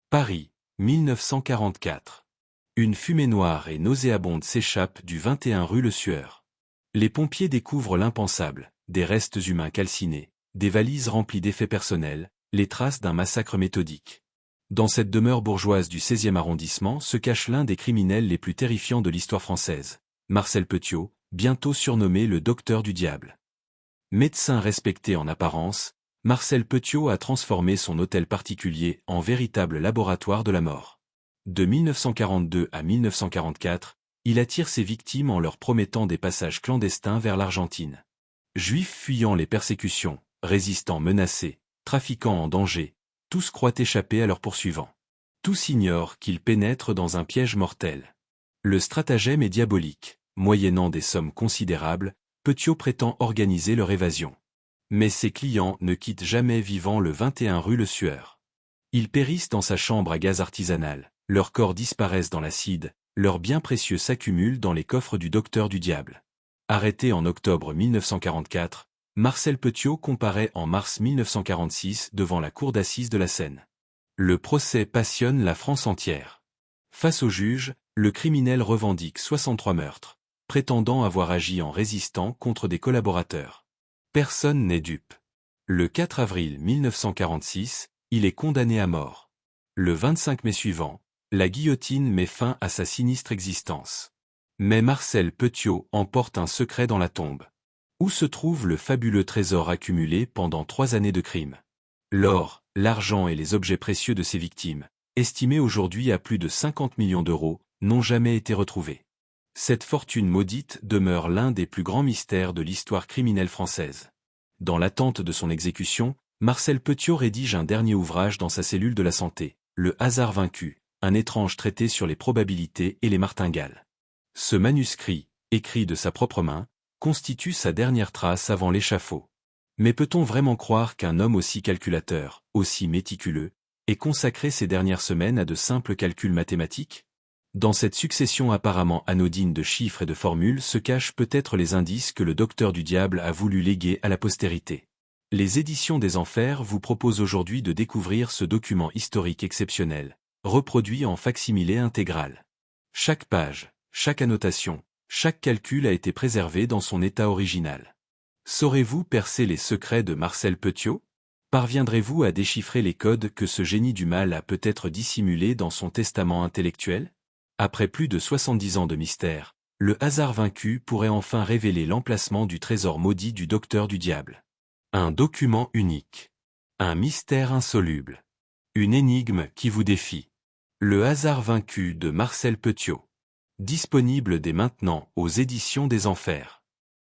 Paris, 1944. Une fumée noire et nauséabonde s'échappe du 21 rue Le Sueur. Les pompiers découvrent l'impensable, des restes humains calcinés, des valises remplies d'effets personnels, les traces d'un massacre méthodique. Dans cette demeure bourgeoise du 16e arrondissement se cache l'un des criminels les plus terrifiants de l'histoire française, Marcel Petiot, bientôt surnommé le docteur du diable. Médecin respecté en apparence, Marcel Petiot a transformé son hôtel particulier en véritable laboratoire de la mort. De 1942 à 1944, il attire ses victimes en leur promettant des passages clandestins vers l'Argentine. Juifs fuyant les persécutions, résistants menacés, trafiquants en danger, tous croient échapper à leurs poursuivants. Tous ignorent qu'ils pénètrent dans un piège mortel. Le stratagème est diabolique. Moyennant des sommes considérables, Petiot prétend organiser leur évasion. Mais ses clients ne quittent jamais vivants le 21 rue Le Sueur. Ils périssent dans sa chambre à gaz artisanal, leurs corps disparaissent dans l'acide, leurs biens précieux s'accumulent dans les coffres du docteur du diable. Arrêté en octobre 1944, Marcel Petiot comparaît en mars 1946 devant la cour d'assises de la Seine. Le procès passionne la France entière. Face au juge, le criminel revendique 63 meurtres, prétendant avoir agi en résistant contre des collaborateurs. Personne n'est dupe. Le 4 avril 1946, il est condamné à mort. Le 25 mai suivant, la guillotine met fin à sa sinistre existence. Mais Marcel Petiot emporte un secret dans la tombe. Où se trouve le fabuleux trésor accumulé pendant 3 années de crime? L'or, l'argent et les objets précieux de ses victimes, estimés aujourd'hui à plus de 50 millions d'euros, n'ont jamais été retrouvés. Cette fortune maudite demeure l'un des plus grands mystères de l'histoire criminelle française. Dans l'attente de son exécution, Marcel Petiot rédige un dernier ouvrage dans sa cellule de la santé, Le hasard vaincu, un étrange traité sur les probabilités et les martingales. Ce manuscrit, écrit de sa propre main, constitue sa dernière trace avant l'échafaud. Mais peut-on vraiment croire qu'un homme aussi calculateur, aussi méticuleux, ait consacré ses dernières semaines à de simples calculs mathématiques? Dans cette succession apparemment anodine de chiffres et de formules se cachent peut-être les indices que le docteur du diable a voulu léguer à la postérité. Les éditions des Enfers vous proposent aujourd'hui de découvrir ce document historique exceptionnel, reproduit en facsimilé intégral. Chaque page, chaque annotation, chaque calcul a été préservé dans son état original. Saurez-vous percer les secrets de Marcel Petiot? Parviendrez-vous à déchiffrer les codes que ce génie du mal a peut-être dissimulés dans son testament intellectuel? Après plus de 70 ans de mystère, le hasard vaincu pourrait enfin révéler l'emplacement du trésor maudit du docteur du diable. Un document unique. Un mystère insoluble. Une énigme qui vous défie. Le hasard vaincu de Marcel Petiot. Disponible dès maintenant aux éditions des Enfers.